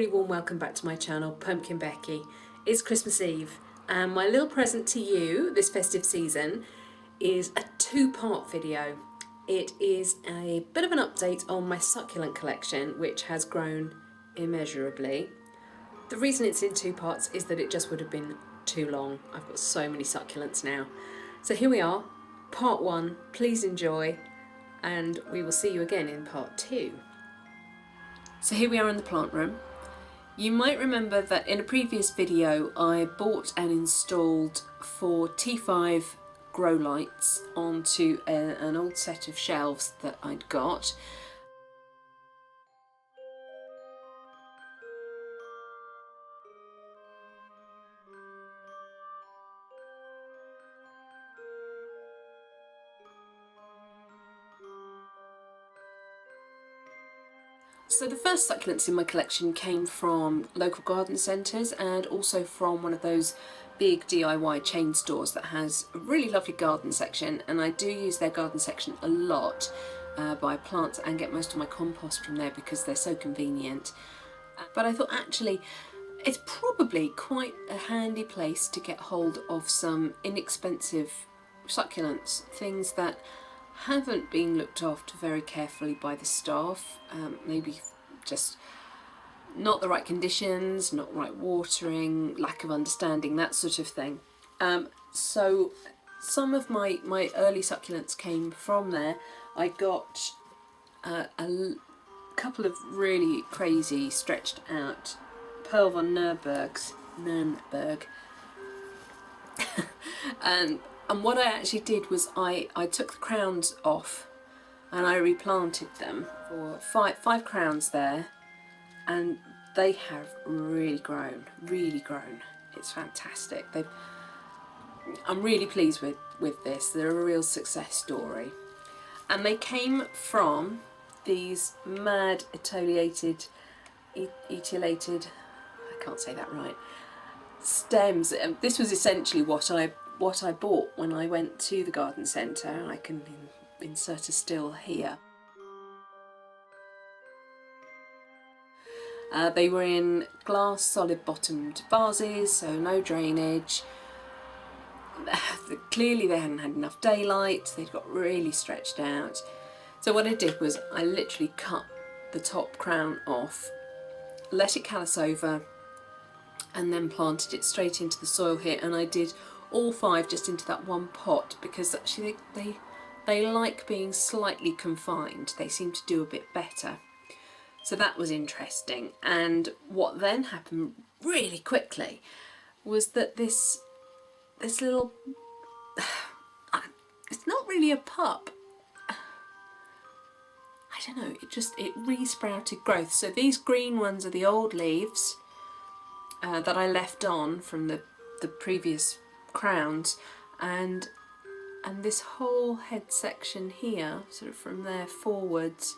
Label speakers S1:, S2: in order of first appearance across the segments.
S1: really warm welcome back to my channel, PumpkinBecki. It's Christmas Eve and my little present to you this festive season is a two-part video. It is a bit of an update on my succulent collection, which has grown immeasurably. The reason it's in two parts is that it just would have been too long. I've got so many succulents now. So here we are, part one. Please enjoy, and we will see you again in part two. So here we are in the plant room. You might remember that in a previous video I bought and installed 4 T5 grow lights onto an old set of shelves that I'd got. So the first succulents in my collection came from local garden centres and also from one of those big DIY chain stores that has a really lovely garden section, and I do use their garden section a lot, buy plants and get most of my compost from there because they're so convenient. But I thought actually it's probably quite a handy place to get hold of some inexpensive succulents, things that haven't been looked after very carefully by the staff, maybe just not the right conditions, not right watering, lack of understanding, that sort of thing. So some of my early succulents came from there. I got a couple of really crazy stretched out Pearl von Nürnberg and what I actually did was I took the crowns off and I replanted them for five crowns there, and they have really grown. It's fantastic. I'm really pleased with this. They're a real success story. And they came from these mad etiolated, I can't say that right, stems. This was essentially what I bought when I went to the garden centre. I can insert a still here. They were in glass solid bottomed vases, so no drainage. Clearly they hadn't had enough daylight, they'd got really stretched out. So what I did was I literally cut the top crown off, let it callus over, and then planted it straight into the soil here. And I did all 5 just into that one pot because actually they like being slightly confined. They seem to do a bit better. So that was interesting. And what then happened really quickly was that this little, it's not really a pup. I don't know, it re-sprouted growth. So these green ones are the old leaves that I left on from the previous crowns, and this whole head section here, sort of from there forwards,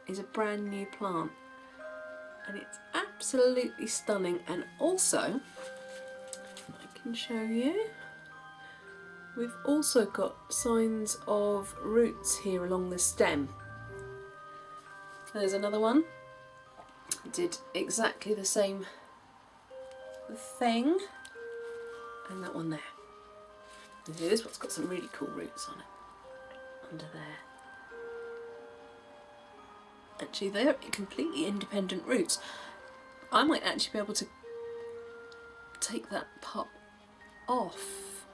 S1: is a brand new plant, and it's absolutely stunning. And also, I can show you, we've also got signs of roots here along the stem. There's another one. I did exactly the same thing, and that one there. And this one's got some really cool roots on it, under there. Actually, they're completely independent roots. I might actually be able to take that pup off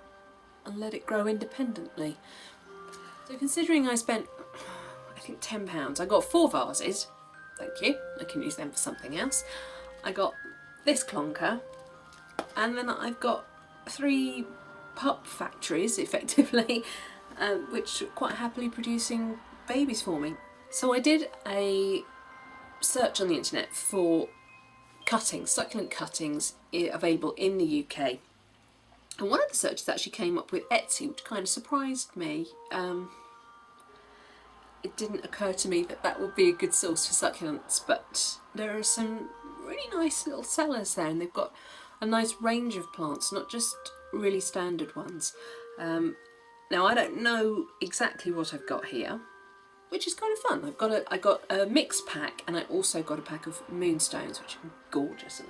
S1: and let it grow independently. So considering I spent, I think £10, I got 4 vases. Thank you, I can use them for something else. I got this clonker, and then I've got 3 pup factories, effectively, which are quite happily producing babies for me. So I did a search on the internet for cuttings, succulent cuttings available in the UK. And one of the searches actually came up with Etsy, which kind of surprised me. It didn't occur to me that that would be a good source for succulents, but there are some really nice little sellers there, and they've got a nice range of plants, not just really standard ones. Now I don't know exactly what I've got here, which is kind of fun. I got a mixed pack, and I also got a pack of moonstones, which are gorgeous, and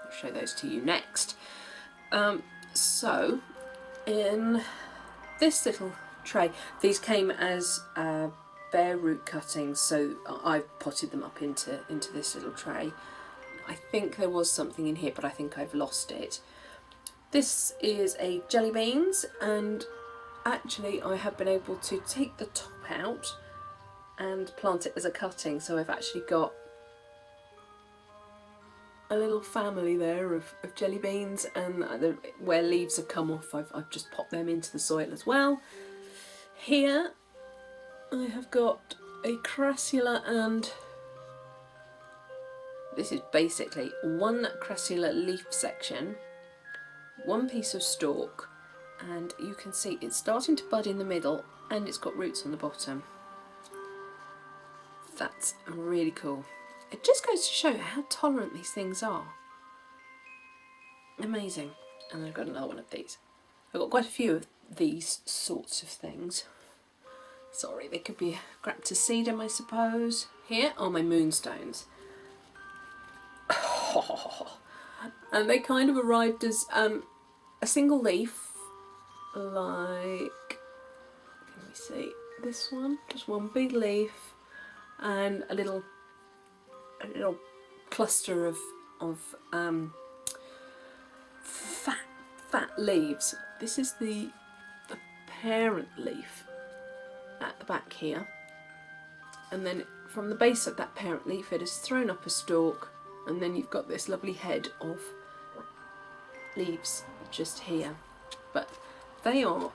S1: I'll show those to you next. So in this little tray, these came as bare root cuttings, so I've potted them up into this little tray. I think there was something in here, but I think I've lost it. This is a jelly beans, and actually I have been able to take the top out and plant it as a cutting, so I've actually got a little family there of jelly beans, and where leaves have come off, I've just popped them into the soil as well. Here I have got a crassula, and this is basically one crassula leaf section, one piece of stalk, and you can see it's starting to bud in the middle and it's got roots on the bottom. That's really cool. It just goes to show how tolerant these things are. Amazing. And I've got another one of these. I've got quite a few of these sorts of things. Sorry, they could be graptosedum, I suppose. Here are my moonstones. And they kind of arrived as a single leaf, like, let me see, this one, just one big leaf, and a little cluster of fat leaves. This is the parent leaf at the back here, and then from the base of that parent leaf it has thrown up a stalk, and then you've got this lovely head of leaves just here. But they are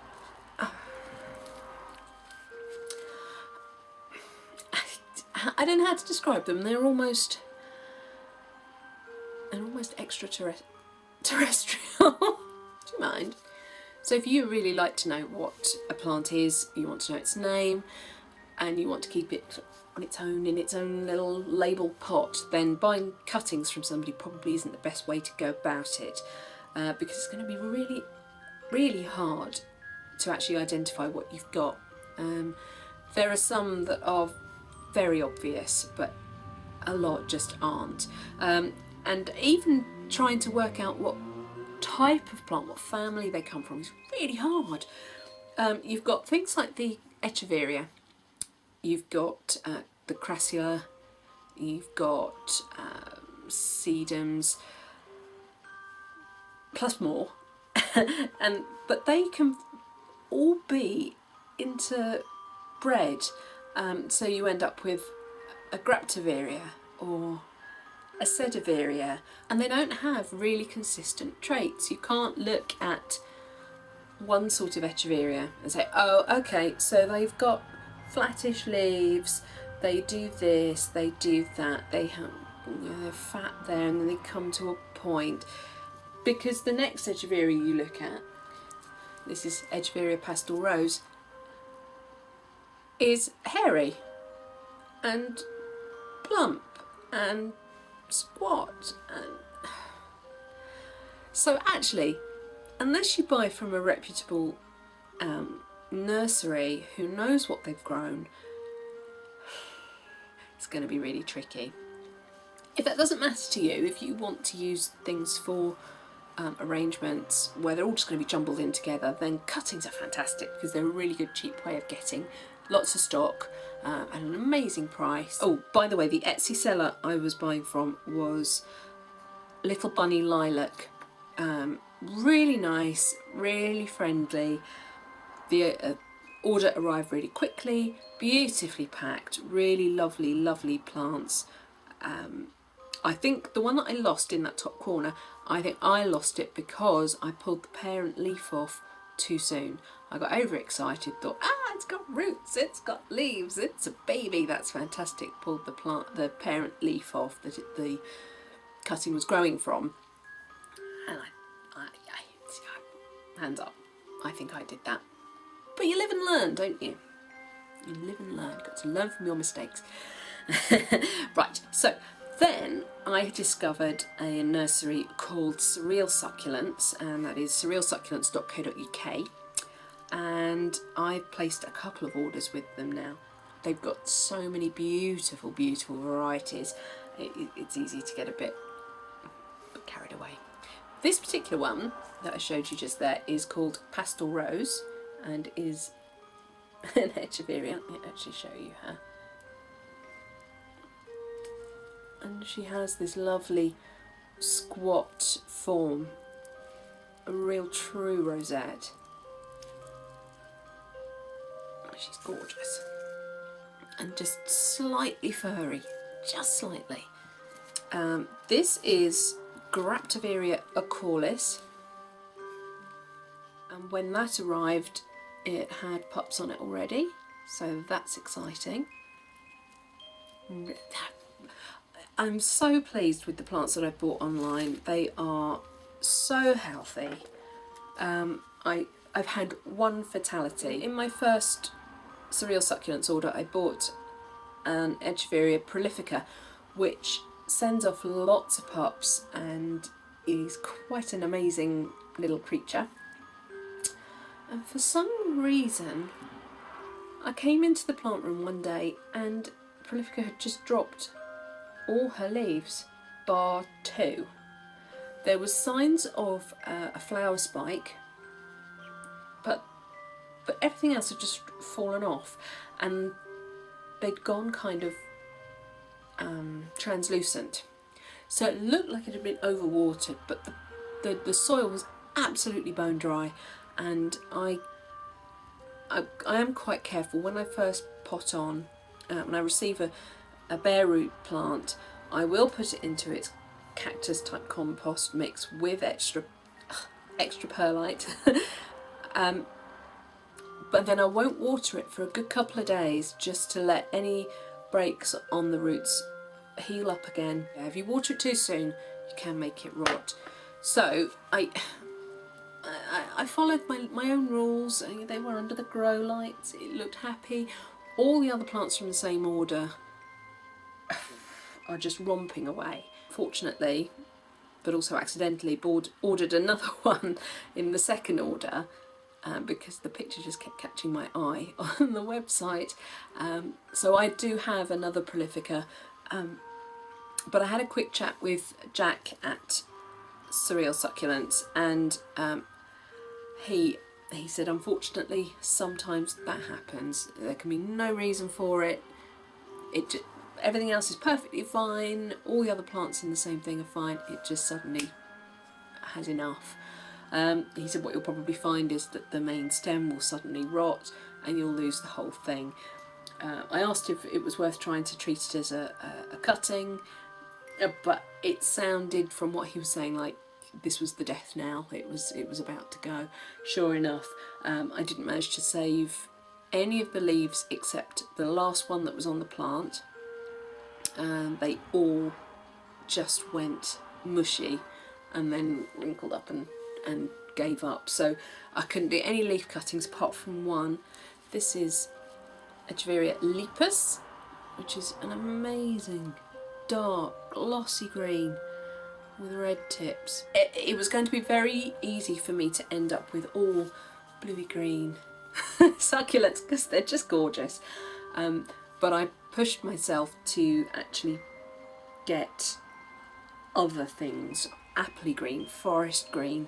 S1: I don't know how to describe them. They're almost extraterrestrial. Do you mind? So if you really like to know what a plant is, you want to know its name, and you want to keep it on its own in its own little label pot, then buying cuttings from somebody probably isn't the best way to go about it, because it's going to be really, really hard to actually identify what you've got. There are some that are very obvious, but a lot just aren't. And even trying to work out what type of plant, what family they come from, is really hard. You've got things like the Echeveria, you've got the Crassula, you've got sedums, plus more, but they can all be interbred, so you end up with a Graptiveria or a Sediveria, and they don't have really consistent traits. You can't look at one sort of Echeveria and say, oh, okay, so they've got flattish leaves, they do this, they do that, they have, you know, they're fat there, and then they come to a point. Because the next Echeveria you look at, this is Echeveria Pastel Rose, is hairy and plump and squat, and so actually, unless you buy from a reputable nursery who knows what they've grown, it's going to be really tricky. If that doesn't matter to you, if you want to use things for arrangements where they're all just going to be jumbled in together, then cuttings are fantastic because they're a really good cheap way of getting lots of stock at an amazing price. Oh, by the way, the Etsy seller I was buying from was Little Bunny Lilac. Really nice, really friendly. The order arrived really quickly, beautifully packed, really lovely plants. I think the one that I lost in that top corner, I think I lost it because I pulled the parent leaf off too soon. I got overexcited, thought, it's got roots, it's got leaves, it's a baby, that's fantastic. Pulled the parent leaf off that the cutting was growing from, and I hands up, I think I did that. But you live and learn, don't you? You live and learn. You've got to learn from your mistakes. Right, so then I discovered a nursery called Surreal Succulents, and that is surrealsucculents.co.uk, and I've placed a couple of orders with them now. they've got so many beautiful, beautiful varieties. It's easy to get a bit carried away. This particular one that I showed you just there is called Pastel Rose and is an Echeveria. Let me actually show you her. And she has this lovely squat form, a real true rosette. She's gorgeous and just slightly furry, just slightly. This is Graptiveria acaulis, and when that arrived it had pups on it already, so that's exciting. I'm so pleased with the plants that I bought online. They are so healthy. I've had one fatality. In my first cereal succulents order I bought an Echeveria prolifica, which sends off lots of pups and is quite an amazing little creature. And for some reason I came into the plant room one day and prolifica had just dropped all her leaves bar 2. There was signs of a flower spike, but everything else had just fallen off, and they'd gone kind of translucent. So it looked like it had been overwatered, but the soil was absolutely bone dry, and I am quite careful when I first pot on. When I receive a bare root plant, I will put it into its cactus type compost mix with extra perlite. But then I won't water it for a good couple of days, just to let any breaks on the roots heal up again. If you water it too soon, you can make it rot. So I followed my own rules. They were under the grow lights, it looked happy. All the other plants from the same order are just romping away. Fortunately, but also accidentally, ordered another one in the second order, because the picture just kept catching my eye on the website. So I do have another prolifica, but I had a quick chat with Jack at Cereal Succulents, and he said unfortunately sometimes that happens. There can be no reason for it. Everything else is perfectly fine, all the other plants in the same thing are fine, it just suddenly has enough. He said what you'll probably find is that the main stem will suddenly rot and you'll lose the whole thing. I asked if it was worth trying to treat it as a cutting, but it sounded from what he was saying like this was the death knell. It was about to go. Sure enough, I didn't manage to save any of the leaves except the last one that was on the plant. They all just went mushy and then wrinkled up and gave up. So I couldn't do any leaf cuttings apart from one. This is Echeveria lepus, which is an amazing dark glossy green with red tips. It was going to be very easy for me to end up with all bluey green succulents because they're just gorgeous, but I pushed myself to actually get other things, appley green, forest green.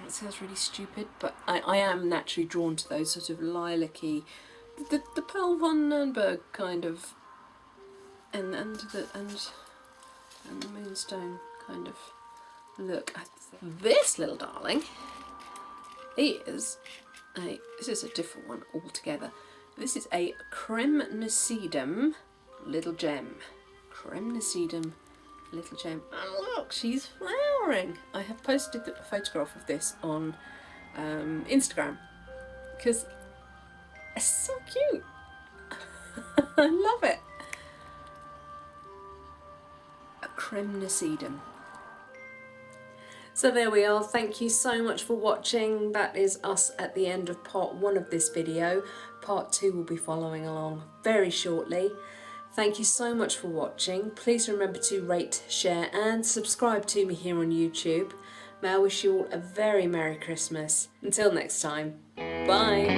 S1: It sounds really stupid, but I am naturally drawn to those sort of lilac-y, the Pearl von Nürnberg kind of, and the moonstone kind of look. This little darling is this is a different one altogether. This is a Cremnisedum Little Gem. Cremnisedum Little Gem. Oh look, she's flowering. I have posted a photograph of this on Instagram because it's so cute. I love it. A Cremnisedum. So there we are, thank you so much for watching. That is us at the end of part 1 of this video. Part 2 will be following along very shortly. Thank you so much for watching. Please remember to rate, share and subscribe to me here on YouTube. May I wish you all a very Merry Christmas. Until next time, bye.